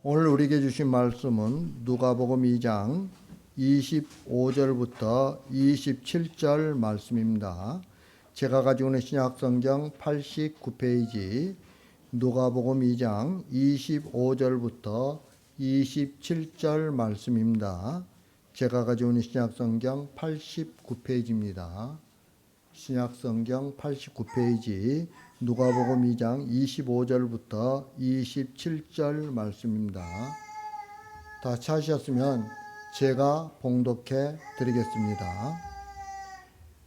오늘 우리에게 주신 말씀은 누가복음 2장 25절부터 27절 말씀입니다. 제가 가지고 있는 신약성경 89페이지 누가복음 2장 25절부터 27절 말씀입니다. 제가 가지고 있는 신약성경 89페이지입니다. 신약성경 89페이지 누가복음 2장 25절부터 27절 말씀입니다. 다 찾으셨으면 제가 봉독해 드리겠습니다.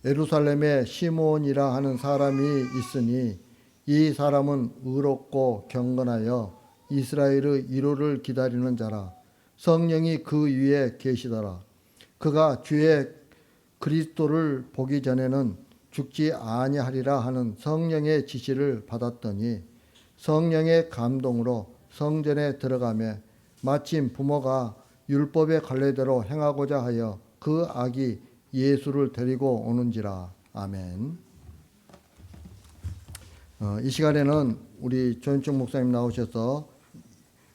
예루살렘에 시몬이라 하는 사람이 있으니 이 사람은 의롭고 경건하여 이스라엘의 위로를 기다리는 자라. 성령이 그 위에 계시더라. 그가 주의 그리스도를 보기 전에는 죽지 아니하리라 하는 성령의 지시를 받았더니 성령의 감동으로 성전에 들어가매 마침 부모가 율법의 관례대로 행하고자 하여 그 아기 예수를 데리고 오는지라. 아멘. 이 시간에는 우리 조현충 목사님 나오셔서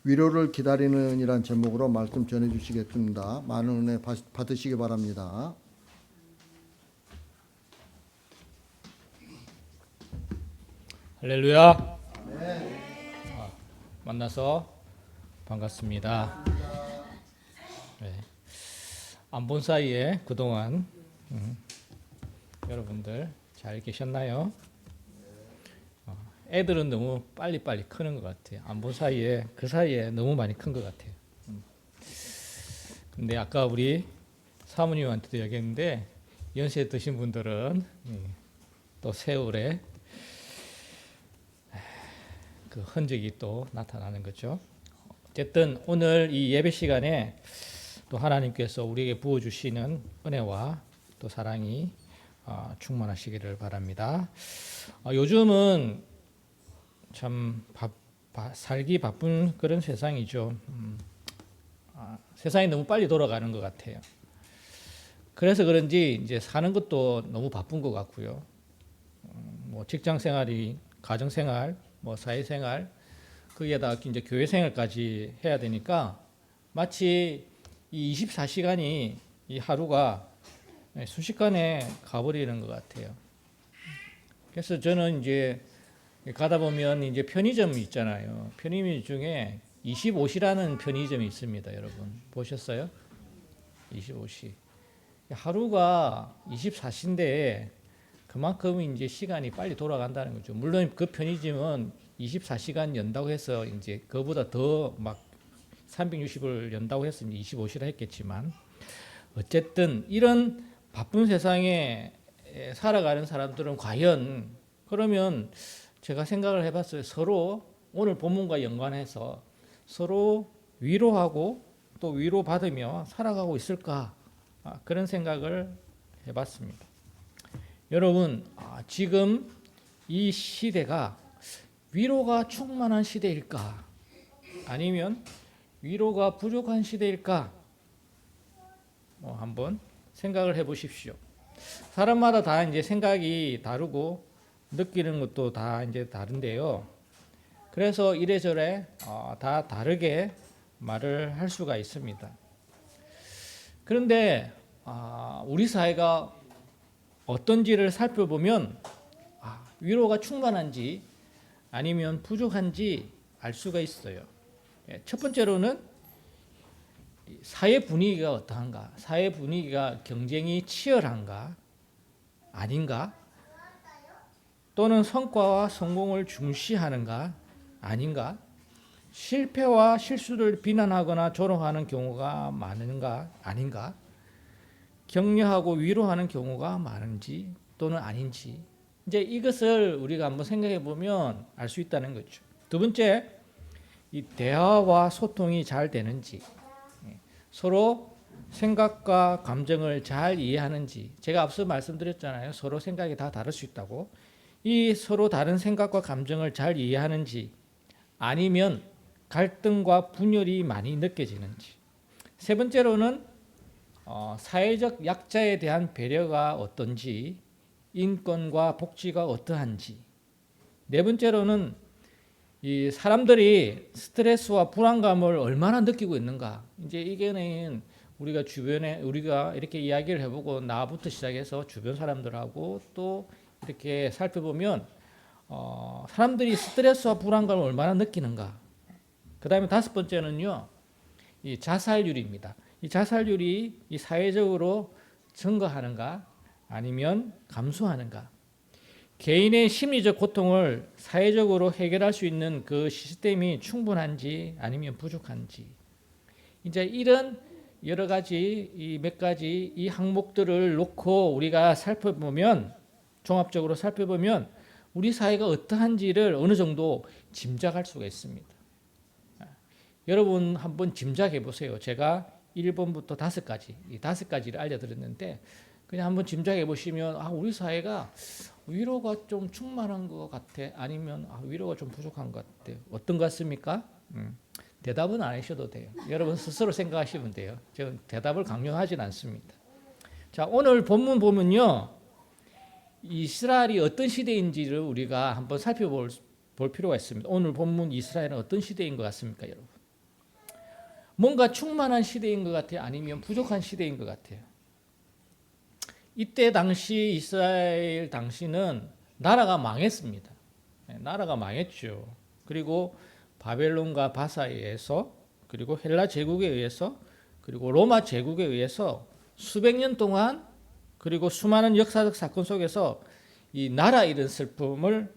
위로를 기다리는 이란 제목으로 말씀 전해 주시겠습니다. 많은 은혜 받으시기 바랍니다. 할렐루야. 만나서 반갑습니다. 네. 안 본 사이에 그동안 여러분들 잘 계셨나요? 애들은 너무 빨리빨리 크는 것 같아요. 안 본 사이에 그 사이에 너무 많이 큰 것 같아요. 근데 아까 우리 사모님한테도 얘기했는데 연세 드신 분들은 또 세월에 그 흔적이 또 나타나는 거죠. 어쨌든 오늘 이 예배 시간에 또 하나님께서 우리에게 부어주시는 은혜와 또 사랑이 충만하시기를 바랍니다. 요즘은 참 살기 바쁜 그런 세상이죠. 세상이 너무 빨리 돌아가는 것 같아요. 그래서 그런지 이제 사는 것도 너무 바쁜 것 같고요. 뭐 직장 생활이 가정 생활 뭐 사회생활, 거기에다 이제 교회생활까지 해야 되니까 마치 이 24시간이 이 하루가 순식간에 가버리는 것 같아요. 그래서 저는 이제 가다 보면 이제 편의점 있잖아요. 편의점 중에 25시라는 편의점이 있습니다. 여러분 보셨어요? 25시. 하루가 24시인데 그만큼 이제 시간이 빨리 돌아간다는 거죠. 물론 그 편의점은 24시간 연다고 해서 이제 그보다 더 막 360을 연다고 해서 25시라 했겠지만 어쨌든 이런 바쁜 세상에 살아가는 사람들은 과연 그러면 제가 생각을 해봤어요. 서로 오늘 본문과 연관해서 서로 위로하고 또 위로받으며 살아가고 있을까 그런 생각을 해봤습니다. 여러분, 지금 이 시대가 위로가 충만한 시대일까? 아니면 위로가 부족한 시대일까? 한번 생각을 해 보십시오. 사람마다 다 이제 생각이 다르고 느끼는 것도 다 이제 다른데요. 그래서 이래저래 다 다르게 말을 할 수가 있습니다. 그런데 우리 사회가 어떤지를 살펴보면 위로가 충만한지 아니면 부족한지 알 수가 있어요. 첫 번째로는 사회 분위기가 어떠한가? 사회 분위기가 경쟁이 치열한가? 아닌가? 또는 성과와 성공을 중시하는가? 아닌가? 실패와 실수를 비난하거나 조롱하는 경우가 많은가? 아닌가? 격려하고 위로하는 경우가 많은지 또는 아닌지 이제 이것을 우리가 한번 생각해 보면 알 수 있다는 거죠. 두 번째, 이 대화와 소통이 잘 되는지 서로 생각과 감정을 잘 이해하는지 제가 앞서 말씀드렸잖아요. 서로 생각이 다 다를 수 있다고. 이 서로 다른 생각과 감정을 잘 이해하는지 아니면 갈등과 분열이 많이 느껴지는지. 세 번째로는 사회적 약자에 대한 배려가 어떤지, 인권과 복지가 어떠한지. 네 번째로는 이 사람들이 스트레스와 불안감을 얼마나 느끼고 있는가. 이제 이게는 우리가 주변에 우리가 이렇게 이야기를 해보고 나부터 시작해서 주변 사람들하고 또 이렇게 살펴보면 사람들이 스트레스와 불안감을 얼마나 느끼는가. 그 다음에 다섯 번째는요, 이 자살률입니다. 이 자살률이 이 사회적으로 증가하는가 아니면 감소하는가. 개인의 심리적 고통을 사회적으로 해결할 수 있는 그 시스템이 충분한지 아니면 부족한지. 이제 이런 여러 가지 이 몇 가지 이 항목들을 놓고 우리가 살펴보면 종합적으로 살펴보면 우리 사회가 어떠한지를 어느 정도 짐작할 수가 있습니다. 여러분 한번 짐작해 보세요. 제가 1번부터 5가지, 이 5가지를 알려드렸는데 그냥 한번 짐작해 보시면 우리 사회가 위로가 좀 충만한 것 같아, 아니면 위로가 좀 부족한 것 같아. 어떤 것 같습니까? 대답은 안 하셔도 돼요. 여러분 스스로 생각하시면 돼요. 저는 대답을 강요하진 않습니다. 자, 오늘 본문 보면요, 이스라엘이 어떤 시대인지를 우리가 한번 살펴볼 필요가 있습니다. 오늘 본문 이스라엘은 어떤 시대인 것 같습니까, 여러분? 뭔가 충만한 시대인 것 같아요, 아니면 부족한 시대인 것 같아요? 이때 당시 이스라엘 당시는 나라가 망했습니다. 나라가 망했죠. 그리고 바벨론과 바사에 의해서, 그리고 헬라 제국에 의해서, 그리고 로마 제국에 의해서 수백 년 동안, 그리고 수많은 역사적 사건 속에서 이 나라 잃은 슬픔을,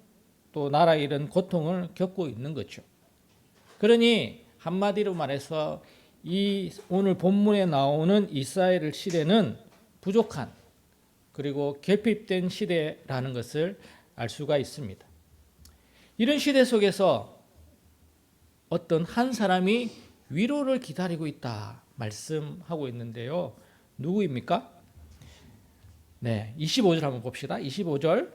또 나라 잃은 고통을 겪고 있는 거죠. 그러니 한마디로 말해서 이 오늘 본문에 나오는 이스라엘 시대는 부족한, 그리고 결핍된 시대라는 것을 알 수가 있습니다. 이런 시대 속에서 어떤 한 사람이 위로를 기다리고 있다 말씀하고 있는데요. 누구입니까? 네, 25절 한번 봅시다. 25절.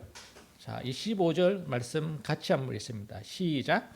자, 25절 말씀 같이 한번 읽습니다. 시작.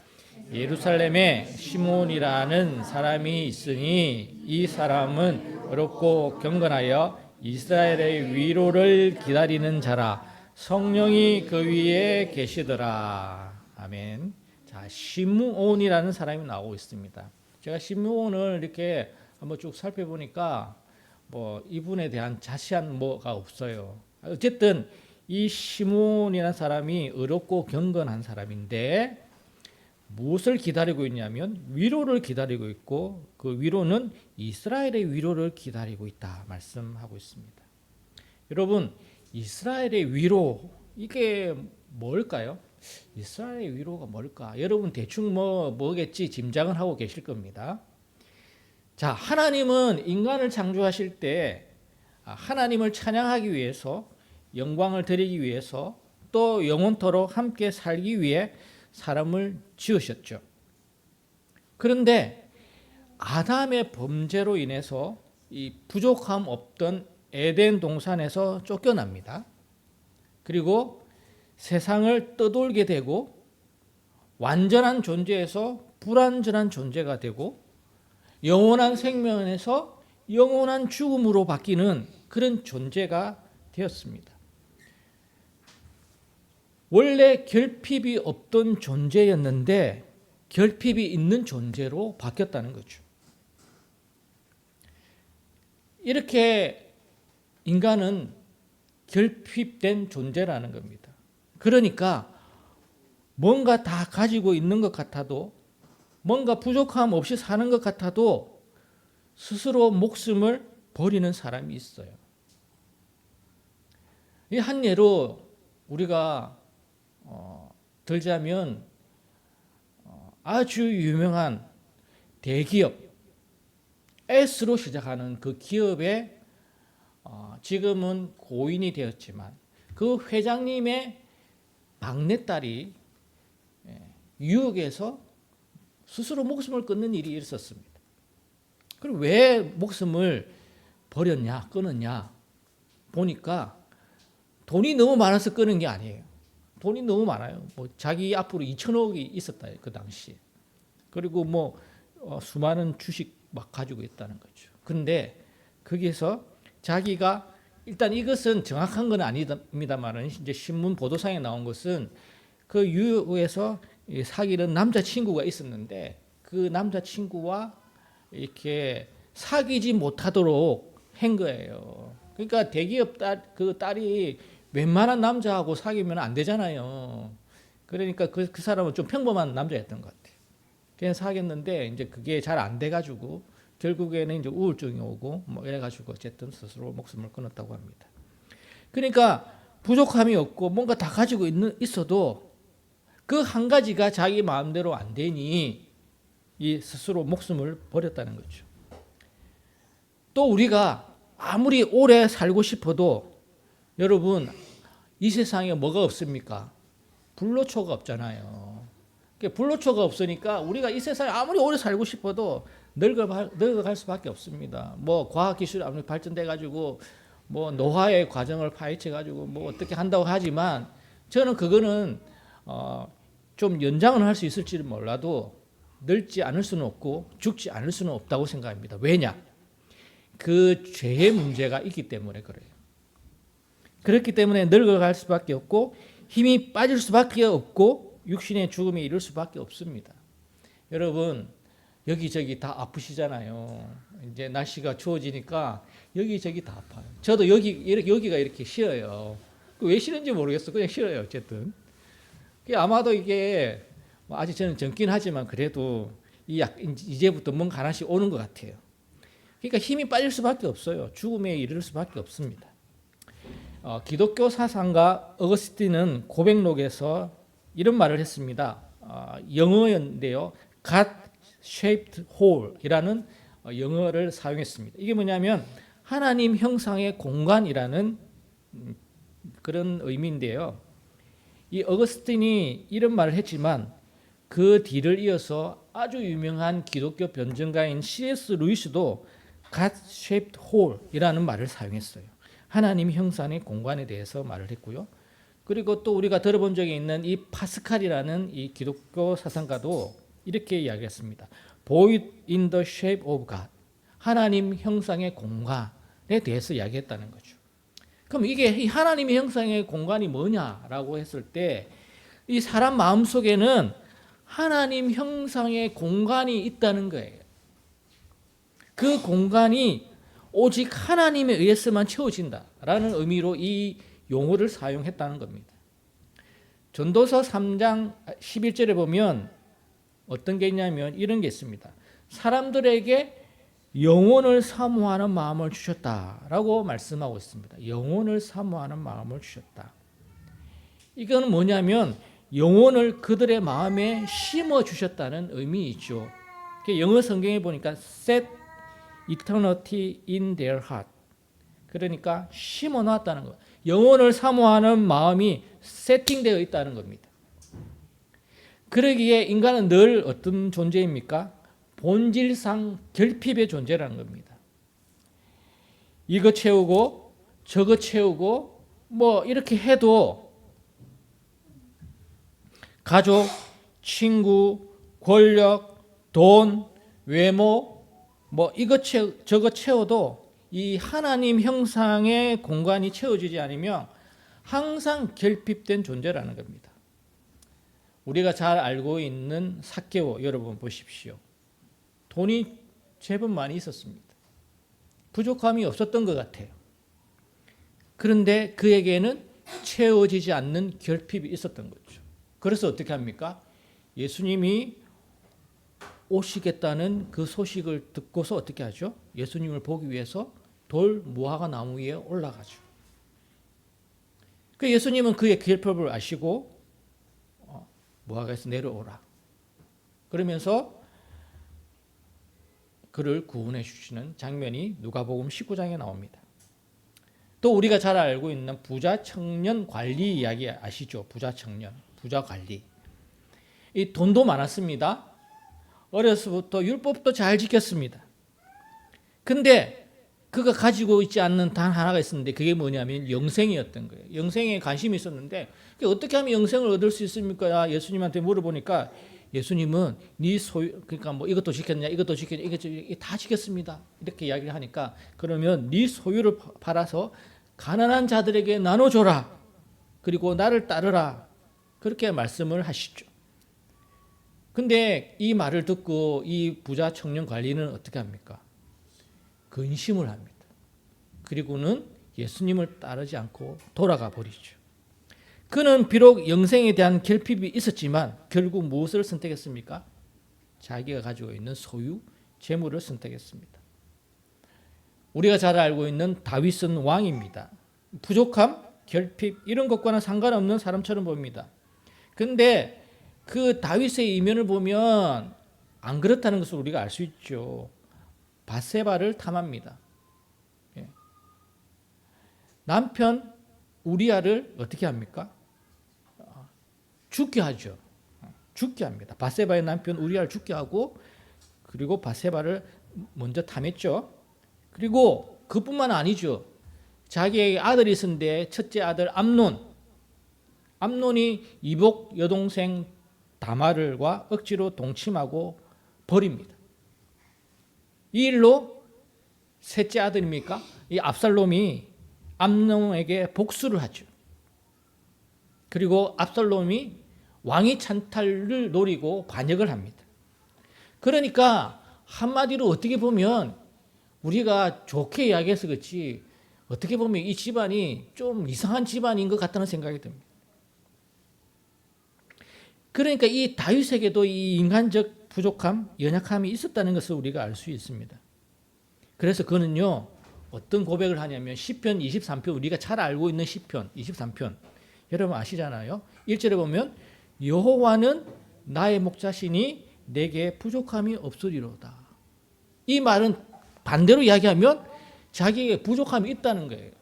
예루살렘에 시몬이라는 사람이 있으니 이 사람은 어렵고 경건하여 이스라엘의 위로를 기다리는 자라. 성령이 그 위에 계시더라. 아멘. 자, 시므온이라는 사람이 나오고 있습니다. 제가 시므온을 이렇게 한번 쭉 살펴보니까 뭐 이분에 대한 자세한 뭐가 없어요. 어쨌든 이 시므온이라는 사람이 어렵고 경건한 사람인데 무엇을 기다리고 있냐면 위로를 기다리고 있고, 그 위로는 이스라엘의 위로를 기다리고 있다 말씀하고 있습니다. 여러분, 이스라엘의 위로, 이게 뭘까요? 이스라엘의 위로가 뭘까? 여러분 대충 뭐겠지 짐작은 하고 계실 겁니다. 자, 하나님은 인간을 창조하실 때 하나님을 찬양하기 위해서, 영광을 드리기 위해서, 또 영원토록 함께 살기 위해 사람을 지으셨죠. 그런데 아담의 범죄로 인해서 이 부족함 없던 에덴 동산에서 쫓겨납니다. 그리고 세상을 떠돌게 되고 완전한 존재에서 불완전한 존재가 되고 영원한 생명에서 영원한 죽음으로 바뀌는 그런 존재가 되었습니다. 원래 결핍이 없던 존재였는데 결핍이 있는 존재로 바뀌었다는 거죠. 이렇게 인간은 결핍된 존재라는 겁니다. 그러니까 뭔가 다 가지고 있는 것 같아도, 뭔가 부족함 없이 사는 것 같아도 스스로 목숨을 버리는 사람이 있어요. 이 한 예로 우리가 들자면 아주 유명한 대기업 S로 시작하는 그 기업의 지금은 고인이 되었지만 그 회장님의 막내딸이 유혹에서 스스로 목숨을 끊는 일이 있었습니다. 그럼 왜 목숨을 버렸냐, 끊었냐 보니까 돈이 너무 많아서 끊은 게 아니에요. 돈이 너무 많아요. 뭐 자기 앞으로 2천억이 있었다, 그 당시에. 그리고 뭐 수많은 주식 막 가지고 있다는 거죠. 근데 거기에서 자기가, 일단 이것은 정확한 건 아닙니다만은 이제 신문 보도상에 나온 것은 그 유혹에서 이 사귀는 남자친구가 있었는데 그 남자친구와 이렇게 사귀지 못하도록 한 거예요. 그러니까 대기업 그 딸이 웬만한 남자하고 사귀면 안 되잖아요. 그러니까 그 사람은 좀 평범한 남자였던 것 같아요. 그냥 사귀었는데 이제 그게 잘 안 돼가지고 결국에는 이제 우울증이 오고 뭐 이래가지고 어쨌든 스스로 목숨을 끊었다고 합니다. 그러니까 부족함이 없고 뭔가 다 가지고 있어도 그 한 가지가 자기 마음대로 안 되니 이 스스로 목숨을 버렸다는 거죠. 또 우리가 아무리 오래 살고 싶어도 여러분 이 세상에 뭐가 없습니까? 불로초가 없잖아요. 불로초가 없으니까 우리가 이 세상에 아무리 오래 살고 싶어도 늙어갈 수밖에 없습니다. 뭐 과학기술이 아무리 발전돼 가지고 뭐 노화의 과정을 파헤쳐 가지고 뭐 어떻게 한다고 하지만 저는 그거는 좀 연장을 할 수 있을지는 몰라도 늙지 않을 수는 없고 죽지 않을 수는 없다고 생각합니다. 왜냐? 그 죄의 문제가 있기 때문에 그래요. 그렇기 때문에 늙어갈 수밖에 없고 힘이 빠질 수밖에 없고 육신의 죽음에 이를 수밖에 없습니다. 여러분 여기저기 다 아프시잖아요. 이제 날씨가 추워지니까 여기저기 다 아파요. 저도 여기가 이렇게 싫어요. 왜 싫은지 모르겠어. 그냥 싫어요. 어쨌든 아마도 이게 아직 저는 젊긴 하지만 그래도 이제부터 뭔가 하나씩 오는 것 같아요. 그러니까 힘이 빠질 수밖에 없어요. 죽음에 이를 수밖에 없습니다. 기독교 사상가 어거스틴은 고백록에서 이런 말을 했습니다. 영어인데요. God-shaped hole이라는 영어를 사용했습니다. 이게 뭐냐면 하나님 형상의 공간이라는 그런 의미인데요. 이 어거스틴이 이런 말을 했지만 그 뒤를 이어서 아주 유명한 기독교 변증가인 C.S. 루이스도 God-shaped hole이라는 말을 사용했어요. 하나님 형상의 공간에 대해서 말을 했고요. 그리고 또 우리가 들어본 적이 있는 이 파스칼이라는 이 기독교 사상가도 이렇게 이야기했습니다. Void in the shape of God. 하나님 형상의 공간에 대해서 이야기했다는 거죠. 그럼 이게 이 하나님의 형상의 공간이 뭐냐라고 했을 때 이 사람 마음속에는 하나님 형상의 공간이 있다는 거예요. 그 공간이 오직 하나님에 의해서만 채워진다라는 의미로 이 용어를 사용했다는 겁니다. 전도서 3장 11절에 보면 어떤 게 있냐면 이런 게 있습니다. 사람들에게 영혼을 사모하는 마음을 주셨다라고 말씀하고 있습니다. 영혼을 사모하는 마음을 주셨다. 이건 뭐냐면 영혼을 그들의 마음에 심어 주셨다는 의미이죠. 영어 성경에 보니까 set eternity in their heart. 그러니까 심어 놨다는 거예요. 영혼을 사모하는 마음이 세팅되어 있다는 겁니다. 그러기에 인간은 늘 어떤 존재입니까? 본질상 결핍의 존재라는 겁니다. 이거 채우고 저거 채우고 뭐 이렇게 해도 가족, 친구, 권력, 돈, 외모 뭐 이거 저거 채워도 이 하나님 형상의 공간이 채워지지 않으면 항상 결핍된 존재라는 겁니다. 우리가 잘 알고 있는 삭개오 여러분 보십시오. 돈이 제법 많이 있었습니다. 부족함이 없었던 것 같아요. 그런데 그에게는 채워지지 않는 결핍이 있었던 거죠. 그래서 어떻게 합니까? 예수님이 오시겠다는 그 소식을 듣고서 어떻게 하죠? 예수님을 보기 위해서 돌 무화과 나무 위에 올라가죠. 그 예수님은 그의 결핍을 아시고 무화과에서 내려오라. 그러면서 그를 구원해 주시는 장면이 누가복음 19장에 나옵니다. 또 우리가 잘 알고 있는 부자 청년 관리 이야기 아시죠? 부자 청년, 부자 관리. 이 돈도 많았습니다. 어려서부터 율법도 잘 지켰습니다. 근데 그가 가지고 있지 않는 단 하나가 있었는데 그게 뭐냐면 영생이었던 거예요. 영생에 관심이 있었는데 어떻게 하면 영생을 얻을 수 있습니까? 예수님한테 물어보니까 예수님은 네 소유, 그러니까 뭐 이것도 지켰냐, 이것도 지켰냐, 이것도 다 지켰습니다. 이렇게 이야기를 하니까 그러면 네 소유를 팔아서 가난한 자들에게 나눠줘라. 그리고 나를 따르라. 그렇게 말씀을 하시죠. 근데 이 말을 듣고 이 부자 청년 관리는 어떻게 합니까? 근심을 합니다. 그리고는 예수님을 따르지 않고 돌아가 버리죠. 그는 비록 영생에 대한 결핍이 있었지만 결국 무엇을 선택했습니까? 자기가 가지고 있는 소유, 재물을 선택했습니다. 우리가 잘 알고 있는 다윗은 왕입니다. 부족함, 결핍 이런 것과는 상관없는 사람처럼 보입니다. 근데 그 다윗의 이면을 보면 안 그렇다는 것을 우리가 알 수 있죠. 밧세바를 탐합니다. 예. 남편 우리아를 어떻게 합니까? 죽게 하죠. 죽게 합니다. 밧세바의 남편 우리아를 죽게 하고 그리고 밧세바를 먼저 탐했죠. 그리고 그뿐만 아니죠. 자기에게 아들이 있었는데 첫째 아들 암논이 이복 여동생 다말과 억지로 동침하고 버립니다. 이 일로 셋째 아들입니까? 이 압살롬이 암논에게 복수를 하죠. 그리고 압살롬이 왕위 찬탈을 노리고 반역을 합니다. 그러니까 한마디로 어떻게 보면 우리가 좋게 이야기해서 그렇지 어떻게 보면 이 집안이 좀 이상한 집안인 것 같다는 생각이 듭니다. 그러니까 이 다윗에게도 이 인간적 부족함, 연약함이 있었다는 것을 우리가 알 수 있습니다. 그래서 그는요 어떤 고백을 하냐면 시편 23편 우리가 잘 알고 있는 시편 23편 여러분 아시잖아요. 1절에 보면 여호와는 나의 목자시니 내게 부족함이 없으리로다. 이 말은 반대로 이야기하면 자기에게 부족함이 있다는 거예요.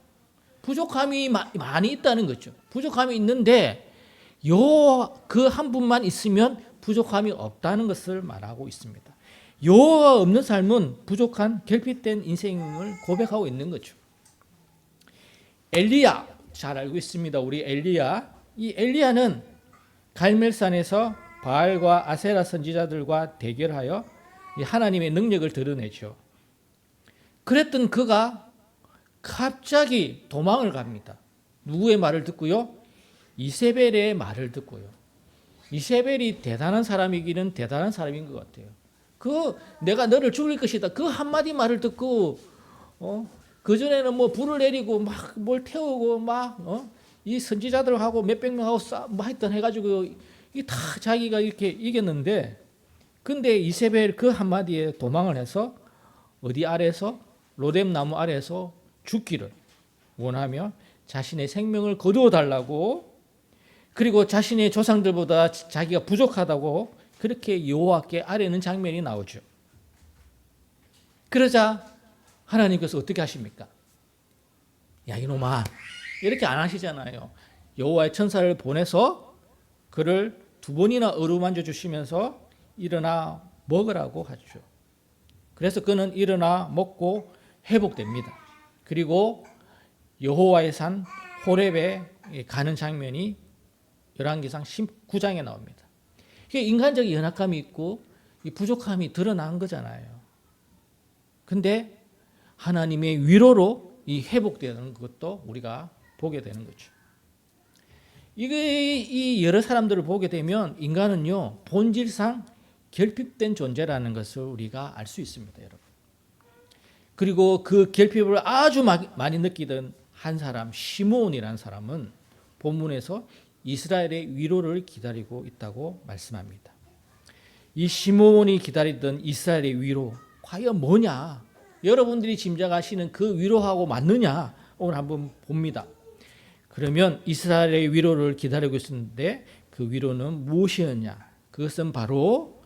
부족함이 많이 있다는 거죠. 부족함이 있는데 그 한 분만 있으면 부족함이 없다는 것을 말하고 있습니다. 여호와가 없는 삶은 부족한 결핍된 인생을 고백하고 있는 거죠. 엘리야 잘 알고 있습니다. 우리 엘리야. 이 엘리야는 갈멜산에서 바알과 아세라 선지자들과 대결하여 하나님의 능력을 드러내죠. 그랬던 그가 갑자기 도망을 갑니다. 누구의 말을 듣고요? 이세벨의 말을 듣고요. 이세벨이 대단한 사람이기는 대단한 사람인 것 같아요. 내가 너를 죽일 것이다. 그 한마디 말을 듣고 그전에는 뭐 불을 내리고 막 뭘 태우고 이 선지자들하고 몇백 명하고 하여튼 해가지고 이 다 자기가 이렇게 이겼는데 근데 이세벨 그 한마디에 도망을 해서 어디 아래서 로뎀 나무 아래에서 죽기를 원하며 자신의 생명을 거두어 달라고 그리고 자신의 조상들보다 자기가 부족하다고 그렇게 여호와께 아뢰는 장면이 나오죠. 그러자 하나님께서 어떻게 하십니까? 야 이놈아 이렇게 안 하시잖아요. 여호와의 천사를 보내서 그를 두 번이나 어루만져 주시면서 일어나 먹으라고 하죠. 그래서 그는 일어나 먹고 회복됩니다. 그리고 여호와의 산 호렙에 가는 장면이 열왕기상 19장에 나옵니다. 인간적 연약함이 있고 이 부족함이 드러난 거잖아요. 근데 하나님의 위로로 이 회복되는 것도 우리가 보게 되는 거죠. 이 여러 사람들을 보게 되면 인간은요 본질상 결핍된 존재라는 것을 우리가 알 수 있습니다, 여러분. 그리고 그 결핍을 아주 많이 느끼던 한 사람 시므온이라는 사람은 본문에서 이스라엘의 위로를 기다리고 있다고 말씀합니다. 이 시므온이 기다리던 이스라엘의 위로 과연 뭐냐? 여러분들이 짐작하시는 그 위로하고 맞느냐? 오늘 한번 봅니다. 그러면 이스라엘의 위로를 기다리고 있었는데 그 위로는 무엇이었냐? 그것은 바로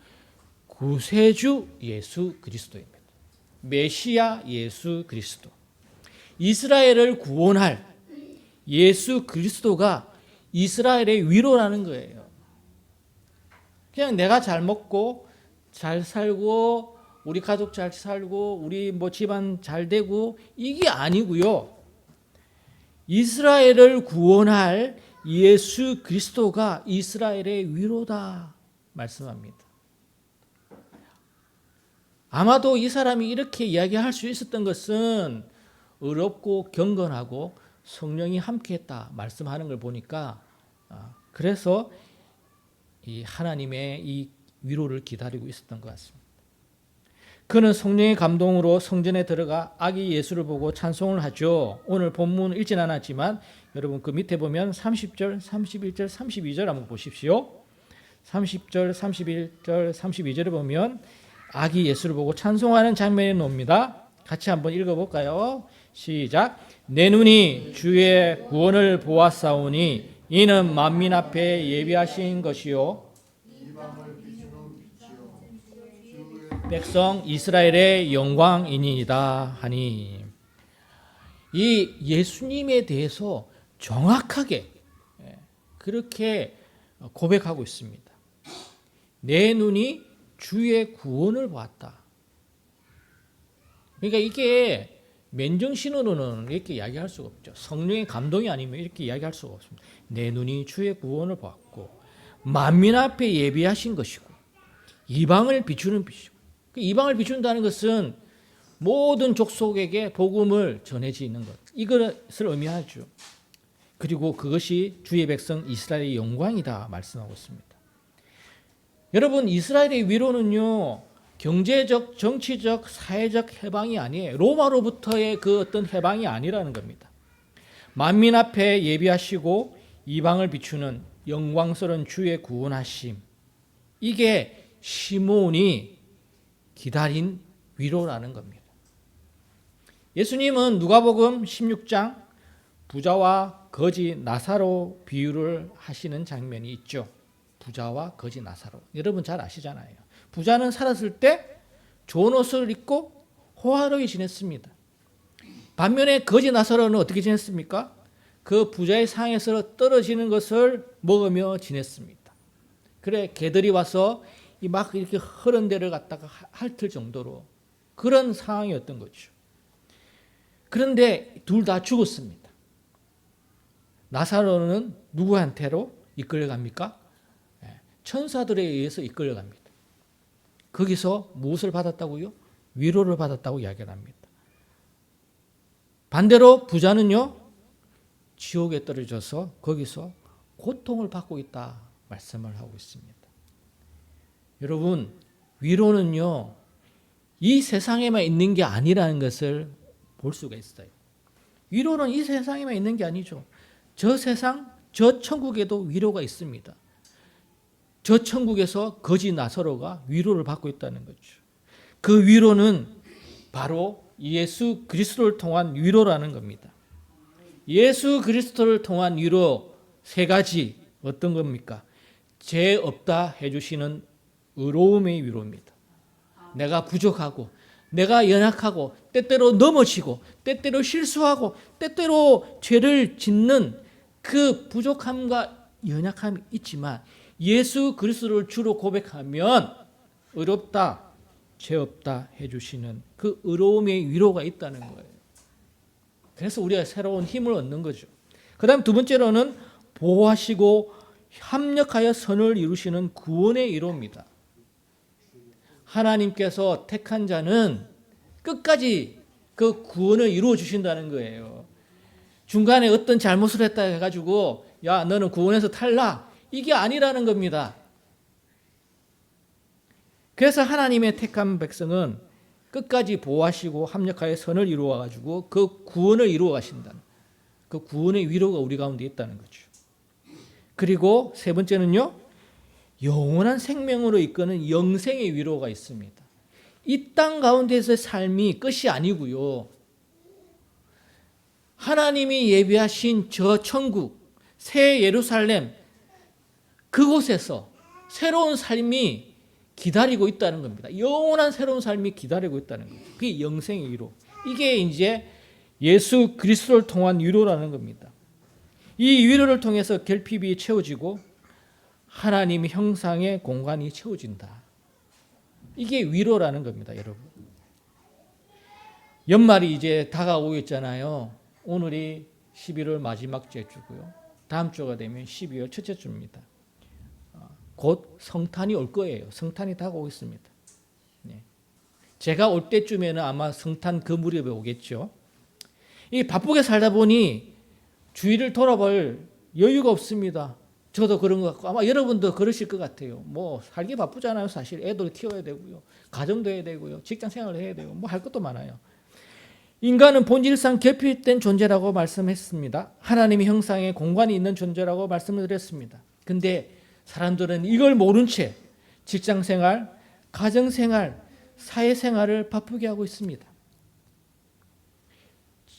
구세주 예수 그리스도입니다. 메시아 예수 그리스도. 이스라엘을 구원할 예수 그리스도가 이스라엘의 위로라는 거예요. 그냥 내가 잘 먹고 잘 살고 우리 가족 잘 살고 우리 뭐 집안 잘 되고 이게 아니고요. 이스라엘을 구원할 예수 그리스도가 이스라엘의 위로다 말씀합니다. 아마도 이 사람이 이렇게 이야기할 수 있었던 것은 의롭고 경건하고 성령이 함께했다 말씀하는 걸 보니까 그래서 이 하나님의 이 위로를 기다리고 있었던 것 같습니다. 그는 성령의 감동으로 성전에 들어가 아기 예수를 보고 찬송을 하죠. 오늘 본문 읽진 않았지만 여러분 그 밑에 보면 30절, 31절, 32절 한번 보십시오. 30절, 31절, 32절에 보면 아기 예수를 보고 찬송하는 장면이 나옵니다. 같이 한번 읽어볼까요? 시작. 내 눈이 주의 구원을 보았사오니 이는 만민 앞에 예비하신 것이요 백성 이스라엘의 영광이니이다 하니, 이 예수님에 대해서 정확하게 그렇게 고백하고 있습니다. 내 눈이 주의 구원을 보았다. 그러니까 이게 맨정신으로는 이렇게 이야기할 수가 없죠. 성령의 감동이 아니면 이렇게 이야기할 수가 없습니다. 내 눈이 주의 구원을 보았고 만민 앞에 예비하신 것이고 이방을 비추는 빛이고, 이방을 비춘다는 것은 모든 족속에게 복음을 전해지는 것, 이것을 의미하죠. 그리고 그것이 주의 백성 이스라엘의 영광이다 말씀하고 있습니다. 여러분, 이스라엘의 위로는요, 경제적, 정치적, 사회적 해방이 아니에요. 로마로부터의 그 어떤 해방이 아니라는 겁니다. 만민 앞에 예비하시고 이방을 비추는 영광스러운 주의 구원하심, 이게 시몬이 기다린 위로라는 겁니다. 예수님은 누가복음 16장 부자와 거지 나사로 비유를 하시는 장면이 있죠. 부자와 거지 나사로. 여러분 잘 아시잖아요. 부자는 살았을 때 좋은 옷을 입고 호화롭게 지냈습니다. 반면에 거지 나사로는 어떻게 지냈습니까? 그 부자의 상에서 떨어지는 것을 먹으며 지냈습니다. 그래 개들이 와서 막 이렇게 흐른 데를 갖다가 핥을 정도로 그런 상황이었던 거죠. 그런데 둘 다 죽었습니다. 나사로는 누구한테로 이끌려갑니까? 천사들에 의해서 이끌려갑니다. 거기서 무엇을 받았다고요? 위로를 받았다고 이야기를 합니다. 반대로 부자는요, 지옥에 떨어져서 거기서 고통을 받고 있다 말씀을 하고 있습니다. 여러분, 위로는요, 이 세상에만 있는 게 아니라는 것을 볼 수가 있어요. 위로는 이 세상에만 있는 게 아니죠. 저 세상, 저 천국에도 위로가 있습니다. 저 천국에서 거지 나사로가 위로를 받고 있다는 거죠. 그 위로는 바로 예수 그리스도를 통한 위로라는 겁니다. 예수 그리스도를 통한 위로 세 가지 어떤 겁니까? 죄 없다 해주시는 의로움의 위로입니다. 내가 부족하고 내가 연약하고 때때로 넘어지고 때때로 실수하고 때때로 죄를 짓는 그 부족함과 연약함이 있지만 예수 그리스도를 주로 고백하면 의롭다, 죄 없다 해주시는 그 의로움의 위로가 있다는 거예요. 그래서 우리가 새로운 힘을 얻는 거죠. 그 다음 두 번째로는 보호하시고 합력하여 선을 이루시는 구원의 위로입니다. 하나님께서 택한 자는 끝까지 그 구원을 이루어 주신다는 거예요. 중간에 어떤 잘못을 했다 해가지고 야 너는 구원에서 탈락, 이게 아니라는 겁니다. 그래서 하나님의 택한 백성은 끝까지 보호하시고 합력하여 선을 이루어 가지고 그 구원을 이루어 가신다는, 그 구원의 위로가 우리 가운데 있다는 거죠. 그리고 세 번째는요, 영원한 생명으로 이끄는 영생의 위로가 있습니다. 이 땅 가운데서의 삶이 끝이 아니고요, 하나님이 예비하신 저 천국, 새 예루살렘, 그곳에서 새로운 삶이 기다리고 있다는 겁니다. 영원한 새로운 삶이 기다리고 있다는 거죠. 그게 영생의 위로. 이게 이제 예수 그리스도를 통한 위로라는 겁니다. 이 위로를 통해서 결핍이 채워지고 하나님의 형상의 공간이 채워진다. 이게 위로라는 겁니다, 여러분. 연말이 이제 다가오고 있잖아요. 오늘이 11월 마지막 주고요. 다음 주가 되면 12월 첫째 주입니다. 곧 성탄이 올 거예요. 성탄이 다가오고 있습니다. 제가 올 때쯤에는 아마 성탄 그 무렵에 오겠죠. 이 바쁘게 살다 보니 주위를 돌아볼 여유가 없습니다. 저도 그런 것 같고 아마 여러분도 그러실 것 같아요. 뭐 살기 바쁘잖아요. 사실 애들 키워야 되고요. 가정도 해야 되고요. 직장 생활을 해야 되고 뭐 할 것도 많아요. 인간은 본질상 결핍된 존재라고 말씀했습니다. 하나님의 형상에 공간이 있는 존재라고 말씀을 드렸습니다. 근데 사람들은 이걸 모른 채 직장 생활, 가정 생활, 사회 생활을 바쁘게 하고 있습니다.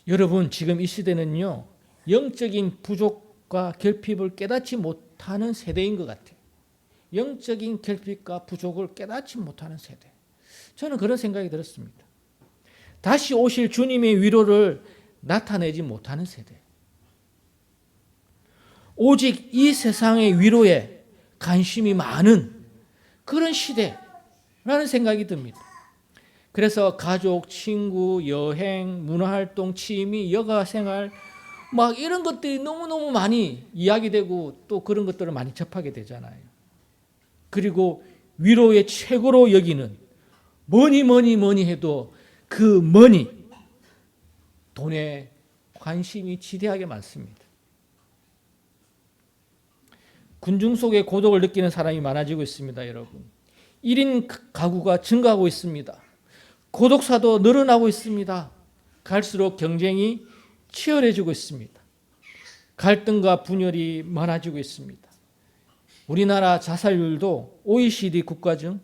여러분, 지금 이 시대는요, 영적인 부족과 결핍을 깨닫지 못하는 세대인 것 같아요. 영적인 결핍과 부족을 깨닫지 못하는 세대. 저는 그런 생각이 들었습니다. 다시 오실 주님의 위로를 나타내지 못하는 세대. 오직 이 세상의 위로에 관심이 많은 그런 시대라는 생각이 듭니다. 그래서 가족, 친구, 여행, 문화활동, 취미, 여가생활 막 이런 것들이 너무너무 많이 이야기되고 또 그런 것들을 많이 접하게 되잖아요. 그리고 위로의 최고로 여기는 뭐니 해도 그 머니, 돈에 관심이 지대하게 많습니다. 군중 속에 고독을 느끼는 사람이 많아지고 있습니다, 여러분. 1인 가구가 증가하고 있습니다. 고독사도 늘어나고 있습니다. 갈수록 경쟁이 치열해지고 있습니다. 갈등과 분열이 많아지고 있습니다. 우리나라 자살률도 OECD 국가 중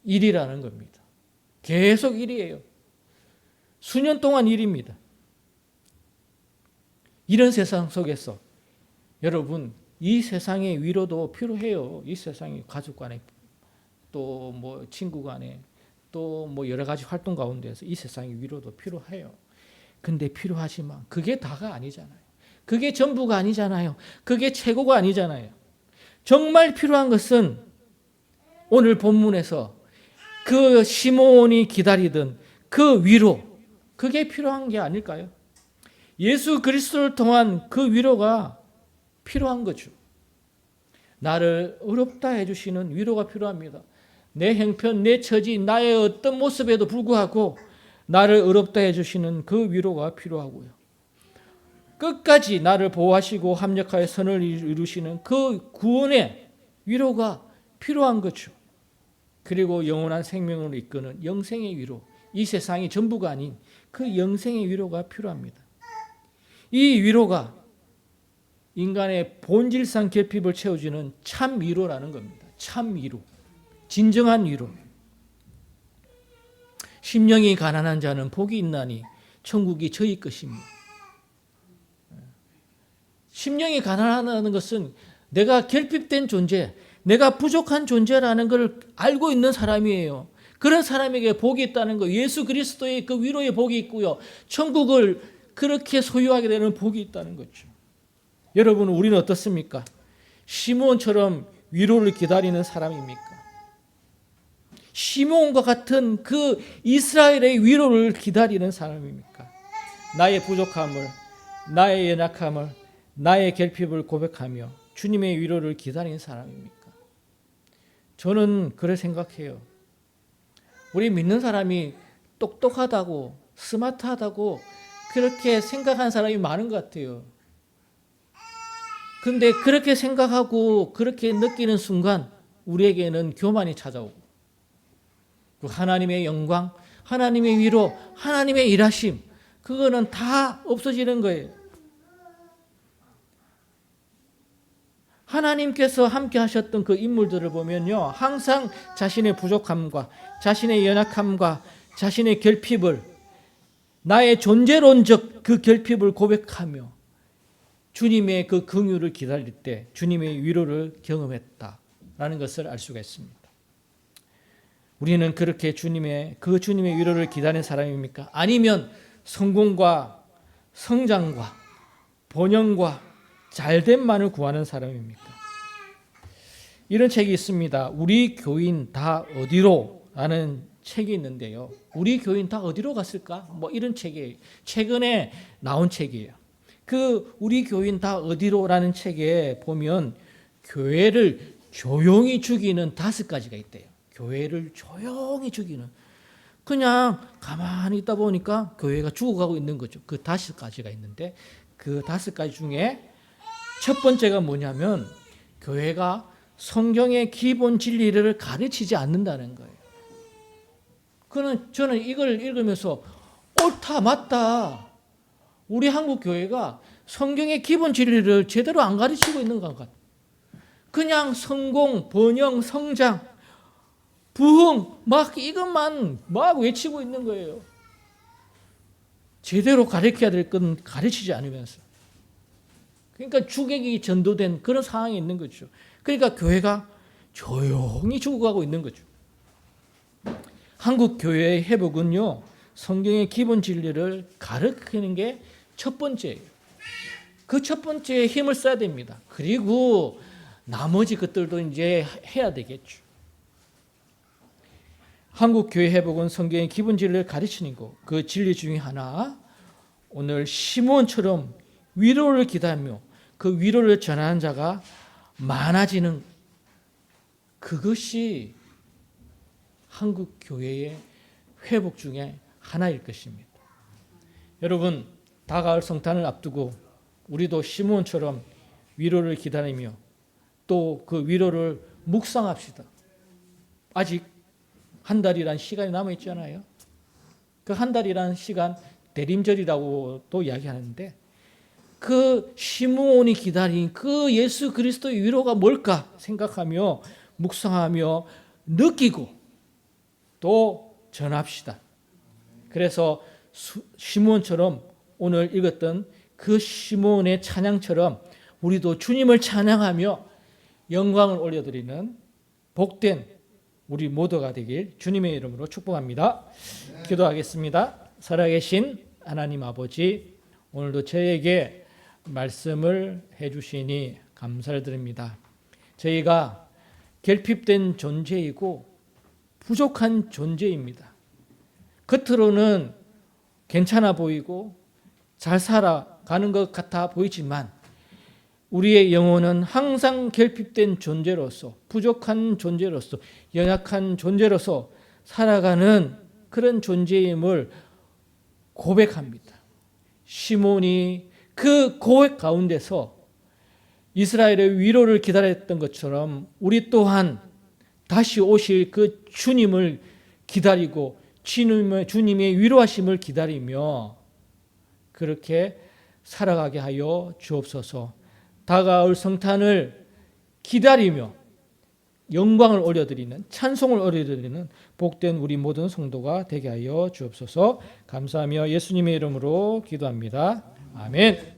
1위라는 겁니다. 계속 1위예요. 수년 동안 1위입니다. 이런 세상 속에서 여러분, 이 세상의 위로도 필요해요. 이 세상의 가족 간에 또 뭐 친구 간에 또 뭐 여러 가지 활동 가운데서 이 세상의 위로도 필요해요. 근데 필요하지만 그게 다가 아니잖아요. 그게 전부가 아니잖아요. 그게 최고가 아니잖아요. 정말 필요한 것은 오늘 본문에서 그 시몬이 기다리던 그 위로, 그게 필요한 게 아닐까요? 예수 그리스도를 통한 그 위로가 필요한 거죠. 나를 어렵다 해주시는 위로가 필요합니다. 내 형편, 내 처지, 나의 어떤 모습에도 불구하고 나를 어렵다 해주시는 그 위로가 필요하고요. 끝까지 나를 보호하시고 합력하여 선을 이루시는 그 구원의 위로가 필요한 거죠. 그리고 영원한 생명으로 이끄는 영생의 위로, 이 세상이 전부가 아닌 그 영생의 위로가 필요합니다. 이 위로가 인간의 본질상 결핍을 채워주는 참 위로라는 겁니다. 참 위로, 진정한 위로. 심령이 가난한 자는 복이 있나니 천국이 저희 것입니다. 심령이 가난하다는 것은 내가 결핍된 존재, 내가 부족한 존재라는 걸 알고 있는 사람이에요. 그런 사람에게 복이 있다는 거, 예수 그리스도의 그 위로의 복이 있고요. 천국을 그렇게 소유하게 되는 복이 있다는 거죠. 여러분, 우리는 어떻습니까? 시몬처럼 위로를 기다리는 사람입니까? 시몬과 같은 그 이스라엘의 위로를 기다리는 사람입니까? 나의 부족함을, 나의 연약함을, 나의 결핍을 고백하며 주님의 위로를 기다리는 사람입니까? 저는 그렇게 생각해요. 우리 믿는 사람이 똑똑하다고, 스마트하다고 그렇게 생각하는 사람이 많은 것 같아요. 근데 그렇게 생각하고 그렇게 느끼는 순간 우리에게는 교만이 찾아오고 하나님의 영광, 하나님의 위로, 하나님의 일하심, 그거는 다 없어지는 거예요. 하나님께서 함께 하셨던 그 인물들을 보면요, 항상 자신의 부족함과 자신의 연약함과 자신의 결핍을, 나의 존재론적 그 결핍을 고백하며 주님의 그 긍휼을 기다릴 때 주님의 위로를 경험했다라는 것을 알 수가 있습니다. 우리는 그렇게 주님의 위로를 기다리는 사람입니까? 아니면 성공과 성장과 번영과 잘됨만을 구하는 사람입니까? 이런 책이 있습니다. 우리 교인 다 어디로? 라는 책이 있는데요. 우리 교인 다 어디로 갔을까? 뭐 이런 책이에요. 최근에 나온 책이에요. 그 우리 교인 다 어디로?라는 책에 보면 교회를 조용히 죽이는 5가지가 있대요. 교회를 조용히 죽이는. 그냥 가만히 있다 보니까 교회가 죽어가고 있는 거죠. 그 5가지가 있는데 그 5가지 중에 첫 번째가 뭐냐면 교회가 성경의 기본 진리를 가르치지 않는다는 거예요. 저는 이걸 읽으면서 옳다, 맞다. 우리 한국 교회가 성경의 기본 진리를 제대로 안 가르치고 있는 것 같아요. 그냥 성공, 번영, 성장, 부흥 막 이것만 막 외치고 있는 거예요. 제대로 가르쳐야 될 건 가르치지 않으면서. 그러니까 주객이 전도된 그런 상황이 있는 거죠. 그러니까 교회가 조용히 죽어가고 있는 거죠. 한국 교회의 회복은요, 성경의 기본 진리를 가르치는 게 첫 번째예요. 그 첫 번째에 힘을 써야 됩니다. 그리고 나머지 것들도 이제 해야 되겠죠. 한국 교회 회복은 성경의 기본 진리를 가르치는 거. 그 진리 중에 하나, 오늘 시몬처럼 위로를 기다리며 그 위로를 전하는 자가 많아지는, 그것이 한국 교회의 회복 중에 하나일 것입니다. 여러분, 다가올 성탄을 앞두고 우리도 시몬처럼 위로를 기다리며 또 그 위로를 묵상합시다. 아직 한 달이란 시간이 남아있잖아요. 그 한 달이란 시간 대림절이라고도 이야기하는데, 그 시므온이 기다린 그 예수 그리스도의 위로가 뭘까 생각하며 묵상하며 느끼고 또 전합시다. 그래서 시므온처럼 오늘 읽었던 그 시므온의 찬양처럼 우리도 주님을 찬양하며 영광을 올려드리는 복된 우리 모두가 되길 주님의 이름으로 축복합니다. 기도하겠습니다. 살아계신 하나님 아버지, 오늘도 저에게 말씀을 해주시니 감사를 드립니다. 저희가 결핍된 존재이고 부족한 존재입니다. 겉으로는 괜찮아 보이고 잘 살아가는 것 같아 보이지만 우리의 영혼은 항상 결핍된 존재로서, 부족한 존재로서, 연약한 존재로서 살아가는 그런 존재임을 고백합니다. 시몬이 그 고백 가운데서 이스라엘의 위로를 기다렸던 것처럼 우리 또한 다시 오실 그 주님을 기다리고 주님의 위로하심을 기다리며 그렇게 살아가게 하여 주옵소서. 다가올 성탄을 기다리며 영광을 올려드리는, 찬송을 올려드리는 복된 우리 모든 성도가 되게 하여 주옵소서. 감사하며 예수님의 이름으로 기도합니다. 아멘.